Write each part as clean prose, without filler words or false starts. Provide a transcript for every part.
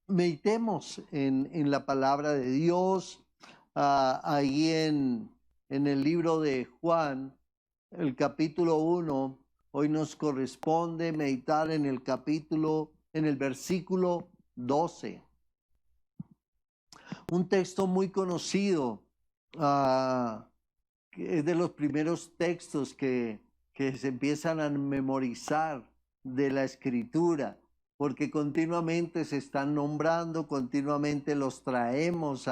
Meditemos en la palabra de Dios, ahí en el libro de Juan, el capítulo 1. Hoy nos corresponde meditar en el versículo 12. Un texto muy conocido, que es de los primeros textos que se empiezan a memorizar de la Escritura, porque continuamente se están nombrando, continuamente los traemos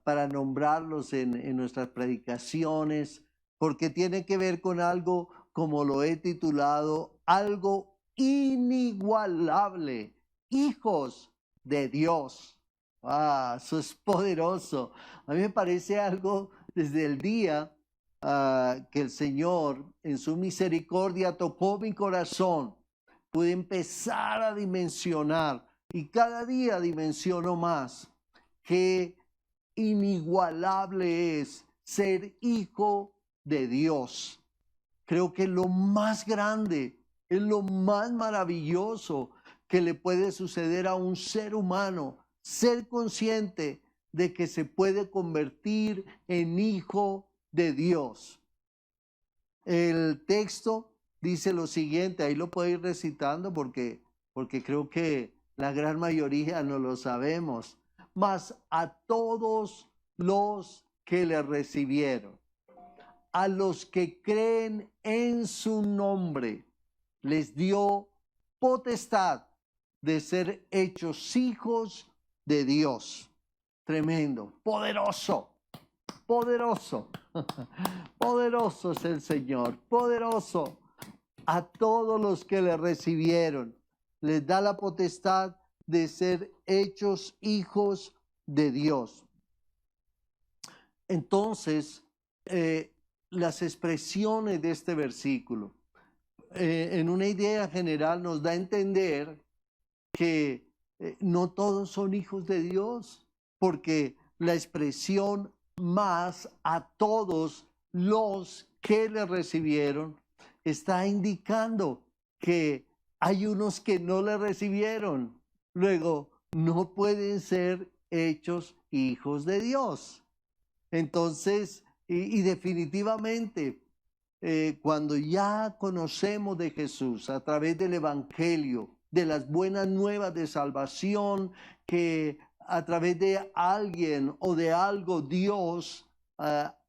para nombrarlos en nuestras predicaciones, porque tiene que ver con algo, como lo he titulado, algo inigualable, hijos de Dios. Eso es poderoso. A mí me parece algo desde el día que el Señor en su misericordia tocó mi corazón. Pude empezar a dimensionar y cada día dimensiono más qué inigualable es ser hijo de Dios. Creo que lo más grande, es lo más maravilloso que le puede suceder a un ser humano, ser consciente de que se puede convertir en hijo de Dios. El texto dice lo siguiente, ahí lo puedo ir recitando porque creo que la gran mayoría no lo sabemos. Mas a todos los que le recibieron, a los que creen en su nombre, les dio potestad de ser hechos hijos de Dios. Tremendo, poderoso, poderoso, poderoso es el Señor, poderoso. A todos los que le recibieron, les da la potestad de ser hechos hijos de Dios. Entonces, las expresiones de este versículo, en una idea general, nos da a entender que no todos son hijos de Dios, porque la expresión más a todos los que le recibieron está indicando que hay unos que no le recibieron. Luego, no pueden ser hechos hijos de Dios. Entonces, y definitivamente, cuando ya conocemos de Jesús a través del Evangelio, de las buenas nuevas de salvación, que a través de alguien o de algo Dios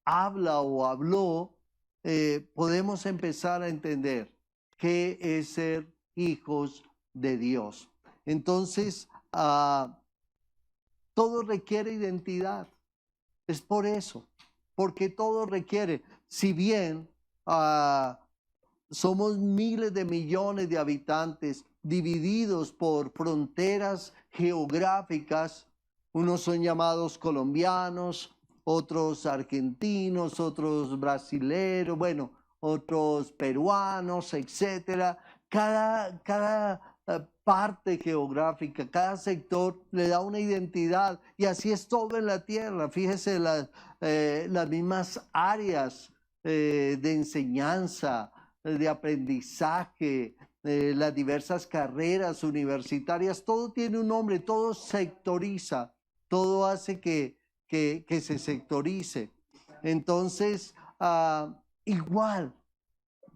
habla o habló, podemos empezar a entender qué es ser hijos de Dios. Entonces, todo requiere identidad. Es por eso, porque todo requiere, si bien somos miles de millones de habitantes divididos por fronteras geográficas, unos son llamados colombianos, otros argentinos, otros brasileros, bueno, otros peruanos, etcétera. Cada parte geográfica, cada sector le da una identidad y así es todo en la tierra. Fíjese las mismas áreas de enseñanza, de aprendizaje, las diversas carreras universitarias, todo tiene un nombre, todo sectoriza, todo hace que se sectorice. Entonces, igual,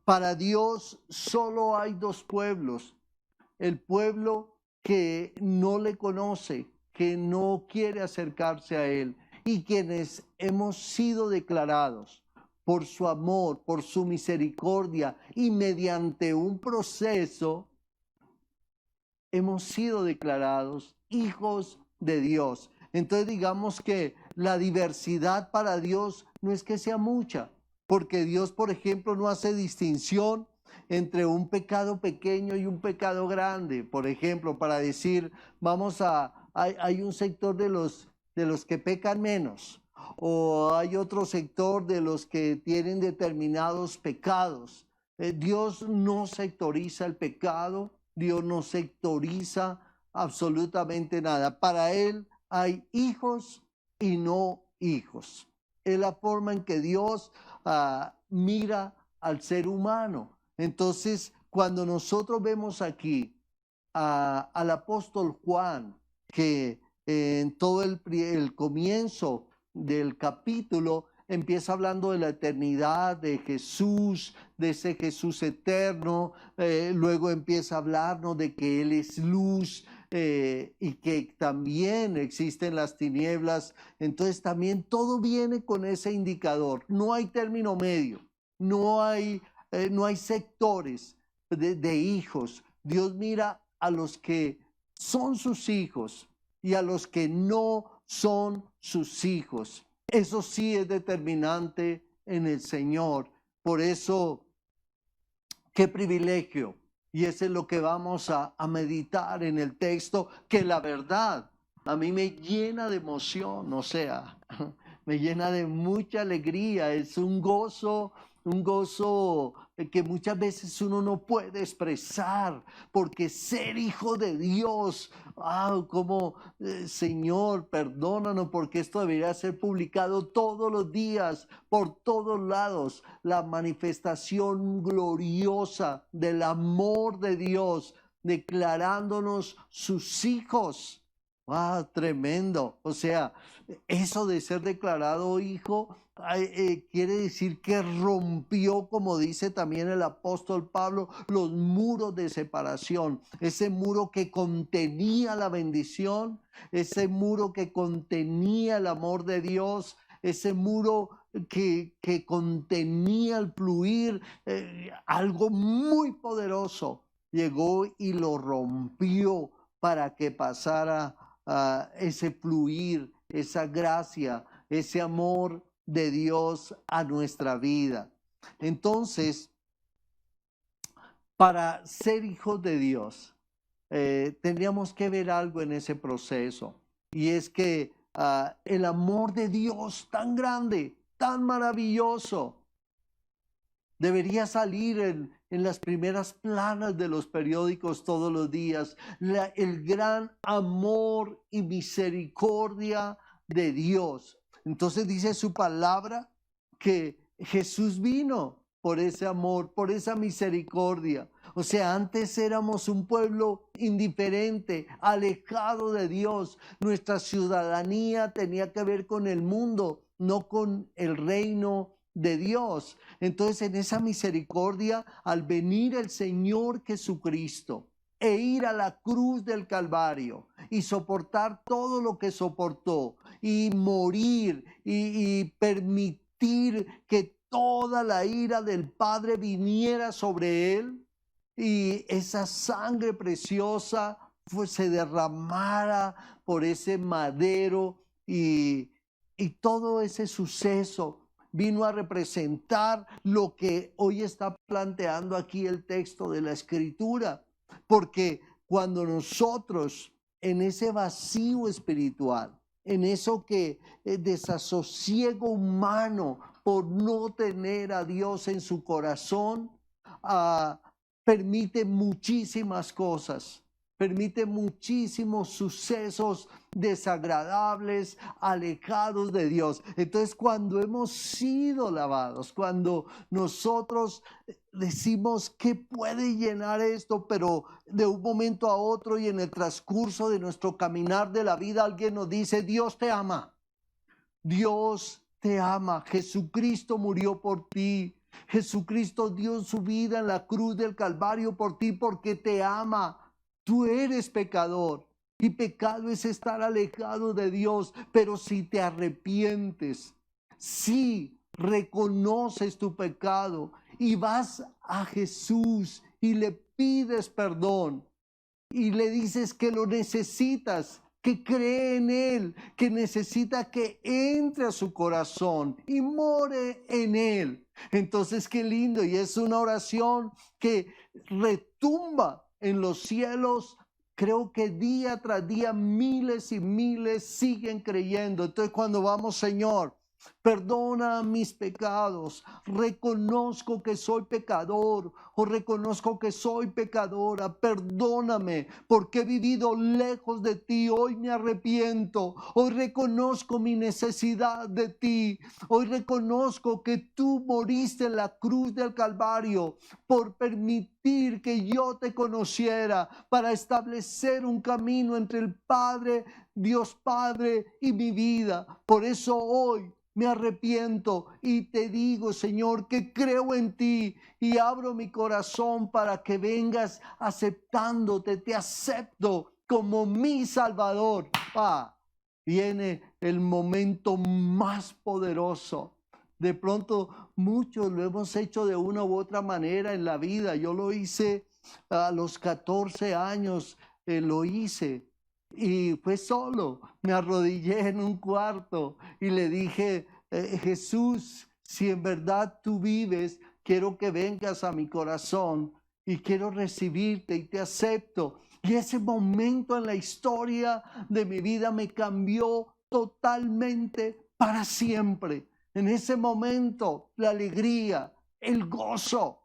para Dios solo hay dos pueblos: el pueblo que no le conoce, que no quiere acercarse a Él, y quienes hemos sido declarados por su amor, por su misericordia y mediante un proceso, hemos sido declarados hijos de Dios. Entonces digamos que la diversidad para Dios no es que sea mucha, porque Dios, por ejemplo, no hace distinción entre un pecado pequeño y un pecado grande. Por ejemplo, para decir, hay un sector de los que pecan menos, o hay otro sector de los que tienen determinados pecados. Dios no sectoriza el pecado, Dios no sectoriza absolutamente nada. Para Él hay hijos y no hijos. Es la forma en que Dios mira al ser humano. Entonces, cuando nosotros vemos aquí al apóstol Juan, que en todo el comienzo del capítulo empieza hablando de la eternidad de Jesús, de ese Jesús eterno, luego empieza a hablarnos de que Él es luz y que también existen las tinieblas. Entonces también todo viene con ese indicador. No hay término medio, no hay sectores de hijos. Dios mira a los que son sus hijos y a los que no son sus hijos. Eso sí es determinante en el Señor. Por eso, qué privilegio. Y eso es lo que vamos a meditar en el texto, que la verdad a mí me llena de emoción, o sea, me llena de mucha alegría. Es un gozo que muchas veces uno no puede expresar, porque ser hijo de Dios, como Señor, perdónanos, porque esto debería ser publicado todos los días, por todos lados, la manifestación gloriosa del amor de Dios, declarándonos sus hijos. Tremendo. O sea, eso de ser declarado hijo quiere decir que rompió, como dice también el apóstol Pablo, los muros de separación. Ese muro que contenía la bendición, ese muro que contenía el amor de Dios, ese muro que contenía el fluir, algo muy poderoso. Llegó y lo rompió para que pasara ese fluir, esa gracia, ese amor de Dios a nuestra vida. Entonces, para ser hijos de Dios, tendríamos que ver algo en ese proceso, y es que el amor de Dios tan grande, tan maravilloso, debería salir en las primeras planas de los periódicos todos los días. El gran amor y misericordia de Dios. Entonces dice su palabra que Jesús vino por ese amor, por esa misericordia. O sea, antes éramos un pueblo indiferente, alejado de Dios. Nuestra ciudadanía tenía que ver con el mundo, no con el reino de Dios. Entonces, en esa misericordia, al venir el Señor Jesucristo e ir a la cruz del Calvario y soportar todo lo que soportó y morir y permitir que toda la ira del Padre viniera sobre él, y esa sangre preciosa se derramara por ese madero, y todo ese suceso vino a representar lo que hoy está planteando aquí el texto de la Escritura. Porque cuando nosotros, en ese vacío espiritual, en eso que desasosiego humano por no tener a Dios en su corazón, permite muchísimas cosas, permite muchísimos sucesos desagradables, alejados de Dios. Entonces, cuando hemos sido lavados, cuando nosotros decimos que puede llenar esto, pero de un momento a otro y en el transcurso de nuestro caminar de la vida, alguien nos dice: Dios te ama, Dios te ama, Jesucristo murió por ti, Jesucristo dio su vida en la cruz del Calvario por ti porque te ama. Tú eres pecador y pecado es estar alejado de Dios, pero si te arrepientes, si reconoces tu pecado y vas a Jesús y le pides perdón y le dices que lo necesitas, que cree en Él, que necesita que entre a su corazón y more en Él. Entonces, qué lindo, y es una oración que retumba en los cielos. Creo que día tras día miles y miles siguen creyendo. Entonces, cuando vamos: Señor, perdona mis pecados, reconozco que soy pecador o reconozco que soy pecadora, perdóname porque he vivido lejos de ti, hoy me arrepiento, hoy reconozco mi necesidad de ti, hoy reconozco que tú moriste en la cruz del Calvario por permitir que yo te conociera, para establecer un camino entre el Padre, Dios Padre y mi vida. Por eso hoy me arrepiento y te digo, Señor, que creo en ti y abro mi corazón para que vengas aceptándote. Te acepto como mi Salvador. Viene el momento más poderoso. De pronto muchos lo hemos hecho de una u otra manera en la vida. Yo lo hice a los 14 años, lo hice. Y fue solo, me arrodillé en un cuarto y le dije, Jesús, si en verdad tú vives, quiero que vengas a mi corazón y quiero recibirte y te acepto. Y ese momento en la historia de mi vida me cambió totalmente para siempre. En ese momento, la alegría, el gozo,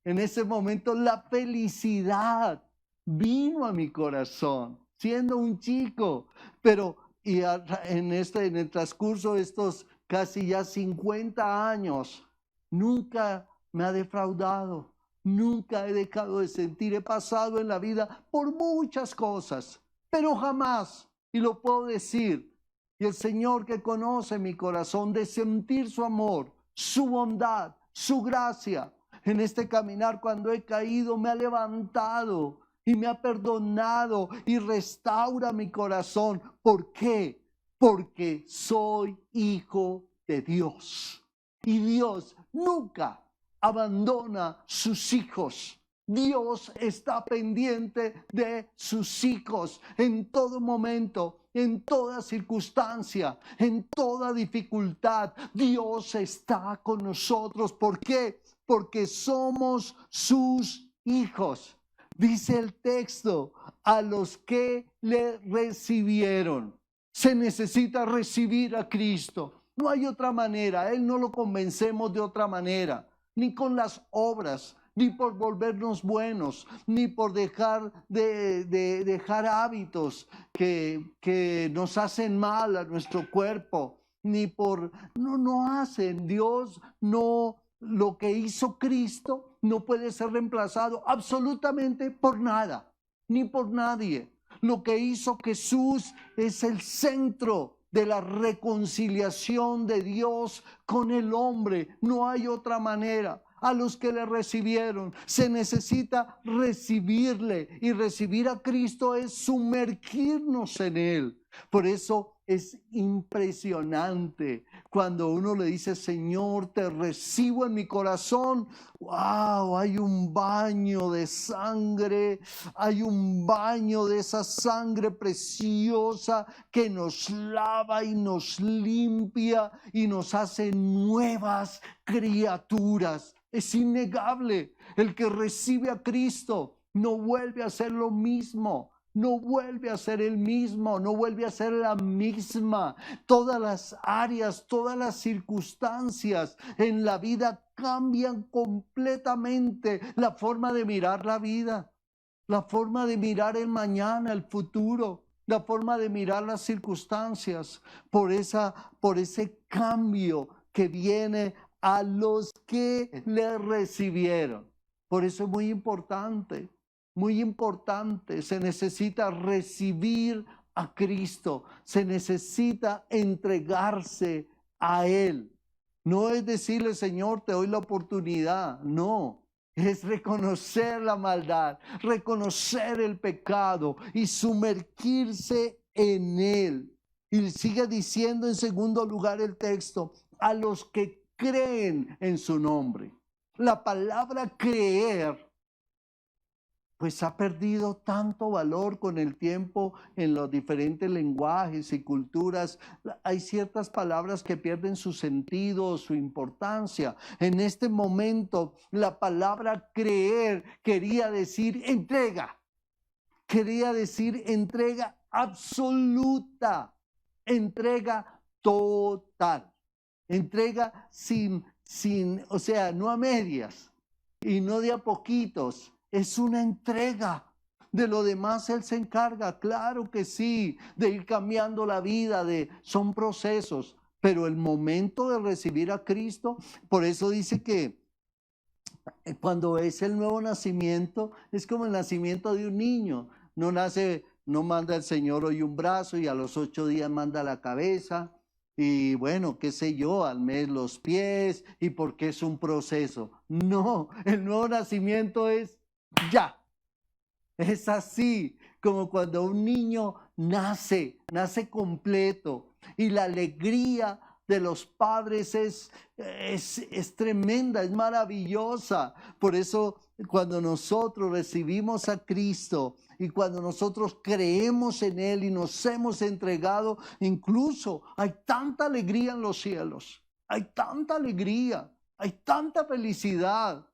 en ese momento la felicidad vino a mi corazón. Siendo un chico, pero en el transcurso de estos casi ya 50 años, nunca me ha defraudado, nunca he dejado de sentir, he pasado en la vida por muchas cosas, pero jamás, y lo puedo decir, y el Señor que conoce mi corazón, de sentir su amor, su bondad, su gracia, en este caminar cuando he caído, me ha levantado y me ha perdonado y restaura mi corazón. ¿Por qué? Porque soy hijo de Dios. Y Dios nunca abandona sus hijos. Dios está pendiente de sus hijos en todo momento, en toda circunstancia, en toda dificultad. Dios está con nosotros. ¿Por qué? Porque somos sus hijos. Dice el texto, a los que le recibieron. Se necesita recibir a Cristo. No hay otra manera. A Él no lo convencemos de otra manera. Ni con las obras, ni por volvernos buenos, ni por dejar dejar hábitos que nos hacen mal a nuestro cuerpo, ni por... No hacen. Dios no... Lo que hizo Cristo no puede ser reemplazado absolutamente por nada, ni por nadie. Lo que hizo Jesús es el centro de la reconciliación de Dios con el hombre. No hay otra manera. A los que le recibieron, se necesita recibirle, y recibir a Cristo es sumergirnos en Él. Por eso es impresionante cuando uno le dice, Señor, te recibo en mi corazón. ¡Wow! Hay un baño de sangre, hay un baño de esa sangre preciosa que nos lava y nos limpia y nos hace nuevas criaturas. Es innegable. El que recibe a Cristo no vuelve a ser lo mismo. No vuelve a ser el mismo, no vuelve a ser la misma. Todas las áreas, todas las circunstancias en la vida cambian completamente. La forma de mirar la vida, la forma de mirar el mañana, el futuro, la forma de mirar las circunstancias, por ese cambio que viene a los que le recibieron. Por eso es muy importante. Muy importante, se necesita recibir a Cristo, se necesita entregarse a Él. No es decirle, Señor, te doy la oportunidad, no. Es reconocer la maldad, reconocer el pecado y sumergirse en Él. Y sigue diciendo en segundo lugar el texto, a los que creen en su nombre. La palabra creer pues ha perdido tanto valor con el tiempo en los diferentes lenguajes y culturas. Hay ciertas palabras que pierden su sentido, su importancia. En este momento, la palabra creer quería decir entrega. Quería decir entrega absoluta, entrega total. entrega o sea, no a medias y no de a poquitos, es una entrega. De lo demás Él se encarga, claro que sí, de ir cambiando la vida, son procesos, pero el momento de recibir a Cristo, por eso dice que cuando es el nuevo nacimiento, es como el nacimiento de un niño, no nace, no manda el Señor hoy un brazo y a los 8 días manda la cabeza, y bueno, qué sé yo, al mes los pies, y porque es un proceso. No, el nuevo nacimiento es ya. Es así como cuando un niño nace completo, y la alegría de los padres es tremenda, es maravillosa. Por eso cuando nosotros recibimos a Cristo y cuando nosotros creemos en Él y nos hemos entregado, incluso hay tanta alegría en los cielos, hay tanta alegría, hay tanta felicidad.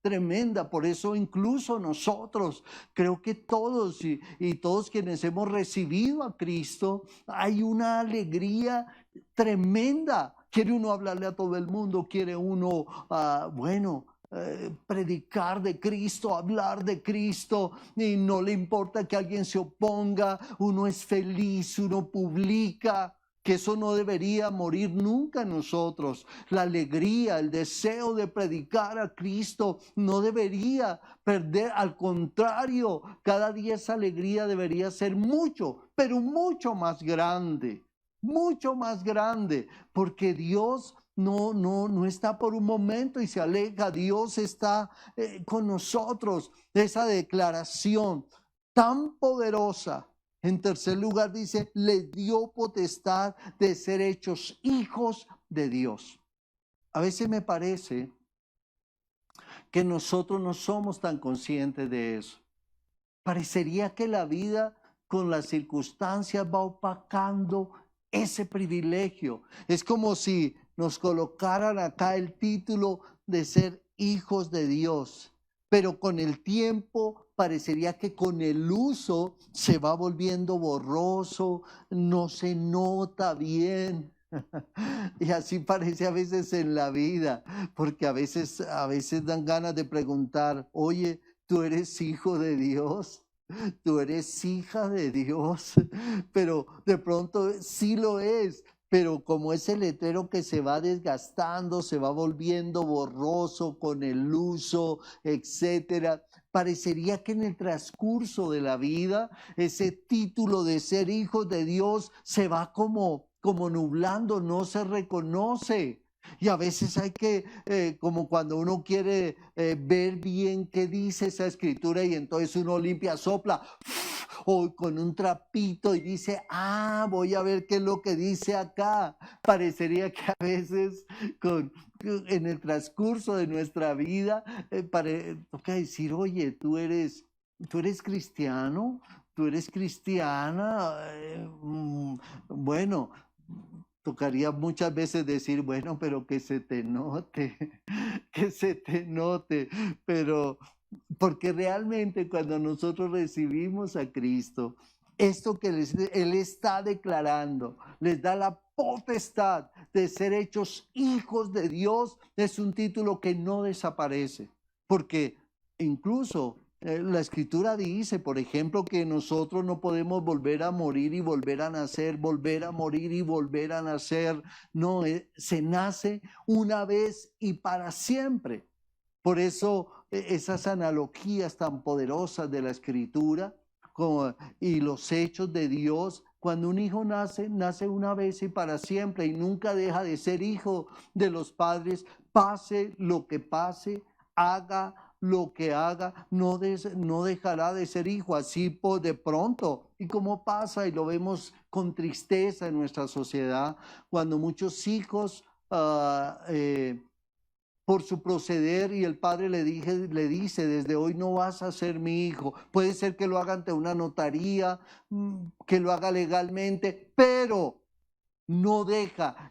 Tremenda. Por eso incluso nosotros, creo que todos y todos quienes hemos recibido a Cristo, hay una alegría tremenda. Quiere uno hablarle a todo el mundo, quiere uno, predicar de Cristo, hablar de Cristo, y no le importa que alguien se oponga, uno es feliz, uno publica. Que eso no debería morir nunca en nosotros. La alegría, el deseo de predicar a Cristo no debería perder. Al contrario, cada día esa alegría debería ser mucho, pero mucho más grande. Mucho más grande. Porque Dios no está por un momento y se aleja. Dios está con nosotros. Esa declaración tan poderosa. En tercer lugar dice, les dio potestad de ser hechos hijos de Dios. A veces me parece que nosotros no somos tan conscientes de eso. Parecería que la vida con las circunstancias va opacando ese privilegio. Es como si nos colocaran acá el título de ser hijos de Dios, pero con el tiempo parecería que con el uso se va volviendo borroso, no se nota bien. Y así parece a veces en la vida, porque a veces dan ganas de preguntar, oye, ¿tú eres hijo de Dios? ¿Tú eres hija de Dios? Pero de pronto sí lo es. Pero como ese letrero que se va desgastando, se va volviendo borroso con el uso, etcétera, parecería que en el transcurso de la vida ese título de ser hijos de Dios se va como nublando, no se reconoce. Y a veces hay que, como cuando uno quiere ver bien qué dice esa escritura, y entonces uno limpia, sopla, o con un trapito y dice, voy a ver qué es lo que dice acá. Parecería que a veces en el transcurso de nuestra vida toca decir, oye, tú eres cristiano, tú eres cristiana. Bueno, tocaría muchas veces decir, bueno, pero que se te note, que se te note, pero porque realmente cuando nosotros recibimos a Cristo, esto que Él está declarando, les da la potestad de ser hechos hijos de Dios, es un título que no desaparece, porque incluso la Escritura dice, por ejemplo, que nosotros no podemos volver a morir y volver a nacer, volver a morir y volver a nacer. No, se nace una vez y para siempre. Por eso esas analogías tan poderosas de la Escritura y los hechos de Dios, cuando un hijo nace, nace una vez y para siempre y nunca deja de ser hijo de los padres, pase lo que pase, haga lo que haga, no dejará de ser hijo así de pronto. Y como pasa, y lo vemos con tristeza en nuestra sociedad, cuando muchos hijos por su proceder, y el padre le dice, desde hoy no vas a ser mi hijo. Puede ser que lo haga ante una notaría, que lo haga legalmente, pero no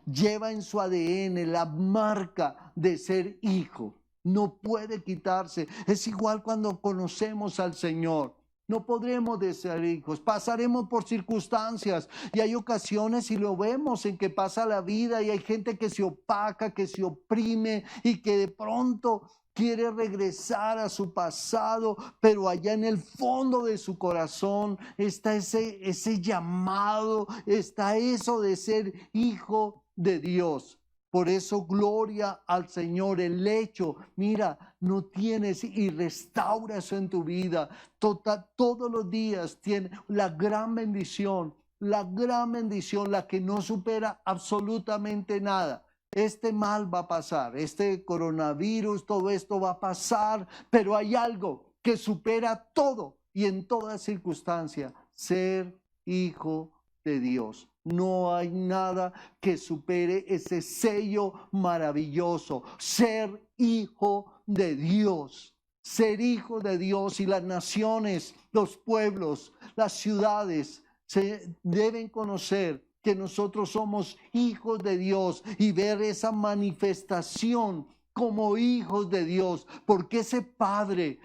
lleva en su ADN la marca de ser hijo. No puede quitarse. Es igual cuando conocemos al Señor. No podremos de ser hijos, pasaremos por circunstancias y hay ocasiones y lo vemos en que pasa la vida y hay gente que se opaca, que se oprime y que de pronto quiere regresar a su pasado, pero allá en el fondo de su corazón está ese llamado, está eso de ser hijo de Dios. Por eso, gloria al Señor. El hecho, mira, no tienes y restaura eso en tu vida. Todos los días tiene la gran bendición, la que no supera absolutamente nada. Este mal va a pasar, este coronavirus, todo esto va a pasar, pero hay algo que supera todo y en toda circunstancia, ser hijo de Dios. No hay nada que supere ese sello maravilloso, ser hijo de Dios. Ser hijo de Dios, y las naciones, los pueblos, las ciudades se deben conocer que nosotros somos hijos de Dios y ver esa manifestación como hijos de Dios, porque ese Padre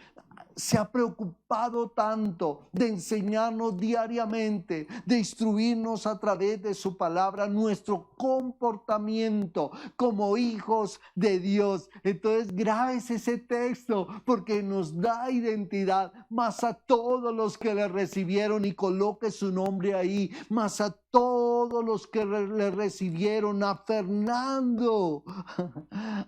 se ha preocupado tanto de enseñarnos diariamente, de instruirnos a través de su palabra, nuestro comportamiento como hijos de Dios. Entonces, grábese ese texto porque nos da identidad, más a todos los que le recibieron, y coloque su nombre ahí, más a todos los que le recibieron, a Fernando,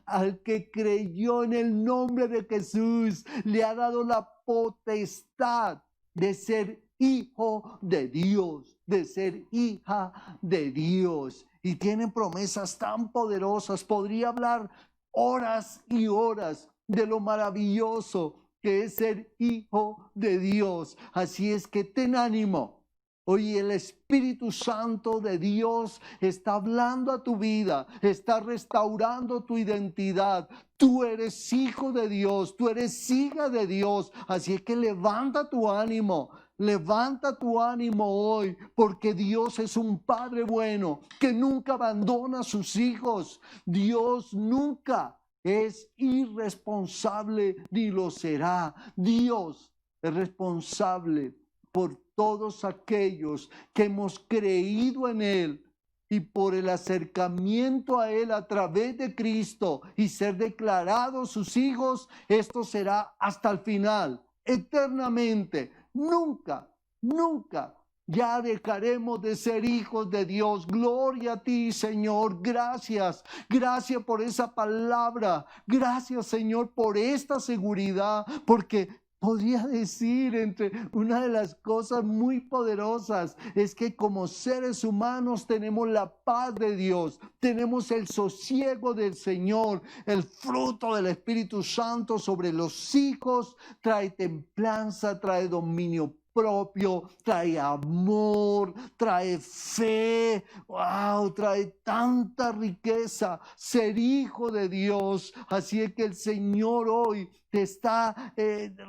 al que creyó en el nombre de Jesús, le ha dado la potestad de ser hijo de Dios, de ser hija de Dios. Y tienen promesas tan poderosas. Podría hablar horas y horas de lo maravilloso que es ser hijo de Dios. Así es que ten ánimo. Hoy el Espíritu Santo de Dios está hablando a tu vida, está restaurando tu identidad. Tú eres hijo de Dios, tú eres hija de Dios. Así es que levanta tu ánimo hoy, porque Dios es un Padre bueno que nunca abandona a sus hijos. Dios nunca es irresponsable ni lo será. Dios es responsable por todos aquellos que hemos creído en Él y por el acercamiento a Él a través de Cristo y ser declarados sus hijos. Esto será hasta el final, eternamente. Nunca, nunca ya dejaremos de ser hijos de Dios. Gloria a ti, Señor. Gracias. Gracias por esa palabra. Gracias, Señor, por esta seguridad, porque podría decir, entre una de las cosas muy poderosas es que como seres humanos tenemos la paz de Dios, tenemos el sosiego del Señor, el fruto del Espíritu Santo sobre los hijos, trae templanza, trae dominio propio, trae amor, trae fe, wow, trae tanta riqueza, ser hijo de Dios. Así es que el Señor hoy te está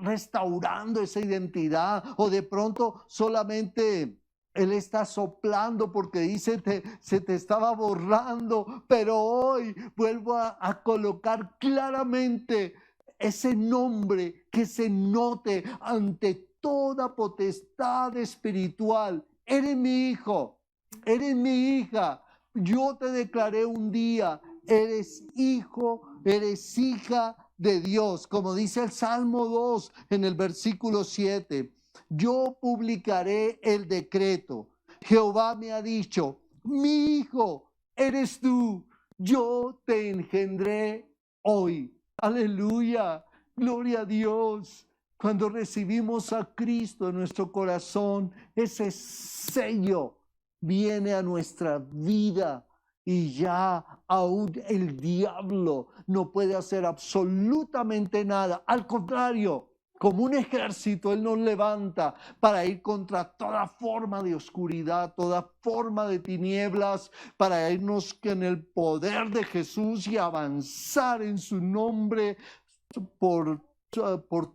restaurando esa identidad, o de pronto solamente Él está soplando porque dice se te estaba borrando, pero hoy vuelvo a colocar claramente ese nombre, que se note ante toda potestad espiritual. Eres mi hijo, eres mi hija. Yo te declaré un día, eres hijo, eres hija de Dios. Como dice el Salmo 2 en el versículo 7, yo publicaré el decreto. Jehová me ha dicho, mi hijo eres tú, yo te engendré hoy. Aleluya, gloria a Dios. Cuando recibimos a Cristo en nuestro corazón, ese sello viene a nuestra vida y ya aún el diablo no puede hacer absolutamente nada. Al contrario, como un ejército, Él nos levanta para ir contra toda forma de oscuridad, toda forma de tinieblas, para irnos en el poder de Jesús y avanzar en su nombre por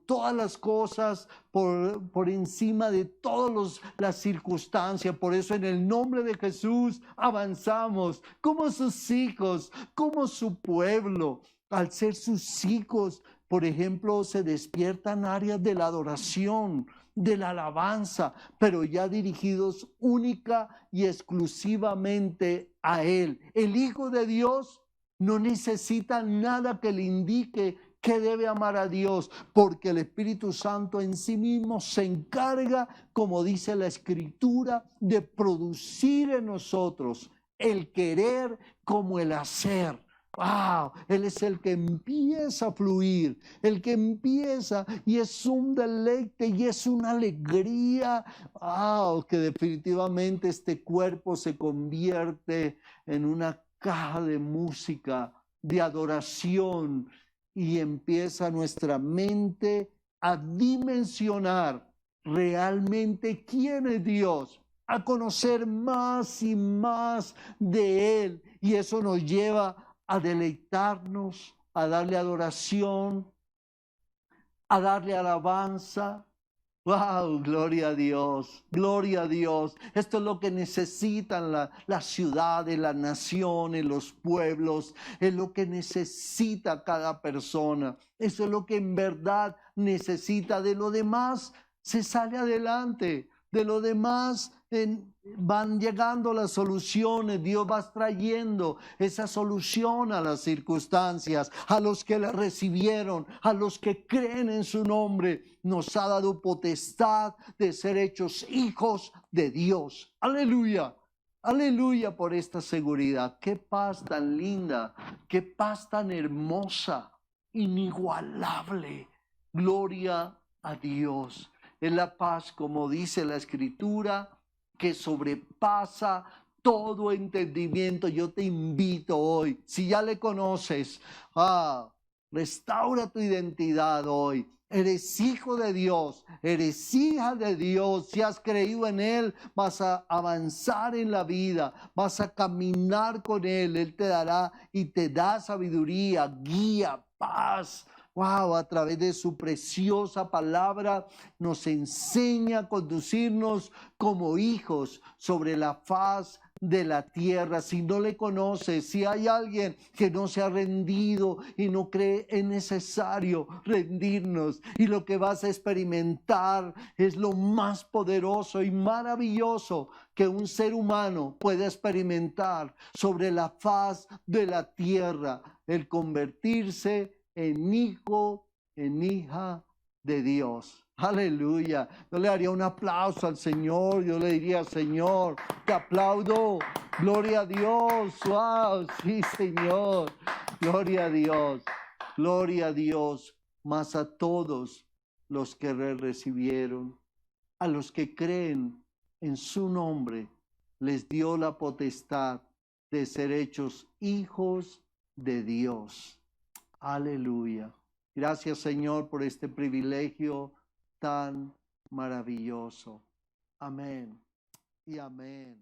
todas las cosas, por encima de todas las circunstancias. Por eso en el nombre de Jesús avanzamos como sus hijos, como su pueblo. Al ser sus hijos, por ejemplo, se despiertan áreas de la adoración, de la alabanza, pero ya dirigidos única y exclusivamente a Él. El Hijo de Dios no necesita nada que le indique que debe amar a Dios, porque el Espíritu Santo en sí mismo se encarga, como dice la Escritura, de producir en nosotros el querer como el hacer. ¡Wow! Él es el que empieza a fluir, el que empieza, y es un deleite y es una alegría. ¡Wow! Que definitivamente este cuerpo se convierte en una caja de música, de adoración, y empieza nuestra mente a dimensionar realmente quién es Dios, a conocer más y más de Él, y eso nos lleva a deleitarnos, a darle adoración, a darle alabanza. ¡Wow! Gloria a Dios, gloria a Dios. Esto es lo que necesitan las ciudades, las naciones, los pueblos. Es lo que necesita cada persona. Eso es lo que en verdad necesita. De lo demás se sale adelante. De lo demás van llegando las soluciones. Dios va trayendo esa solución a las circunstancias, a los que la recibieron, a los que creen en su nombre. Nos ha dado potestad de ser hechos hijos de Dios. Aleluya. Aleluya por esta seguridad. Qué paz tan linda, qué paz tan hermosa, inigualable. Gloria a Dios. Es la paz, como dice la Escritura, que sobrepasa todo entendimiento. Yo te invito hoy, si ya le conoces, restaura tu identidad hoy. Eres hijo de Dios, eres hija de Dios. Si has creído en Él, vas a avanzar en la vida, vas a caminar con Él. Él te dará y te da sabiduría, guía, paz. Wow, a través de su preciosa palabra nos enseña a conducirnos como hijos sobre la faz de la tierra. Si no le conoces, si hay alguien que no se ha rendido y no cree, es necesario rendirnos, y lo que vas a experimentar es lo más poderoso y maravilloso que un ser humano puede experimentar sobre la faz de la tierra: el convertirse en hijo, en hija de Dios. Aleluya. Yo le haría un aplauso al Señor. Yo le diría: Señor, te aplaudo. Gloria a Dios. Wow, sí, Señor. Gloria a Dios. Gloria a Dios. Mas a todos los que recibieron, a los que creen en su nombre, les dio la potestad de ser hechos hijos de Dios. Aleluya. Gracias, Señor, por este privilegio tan maravilloso. Amén y amén.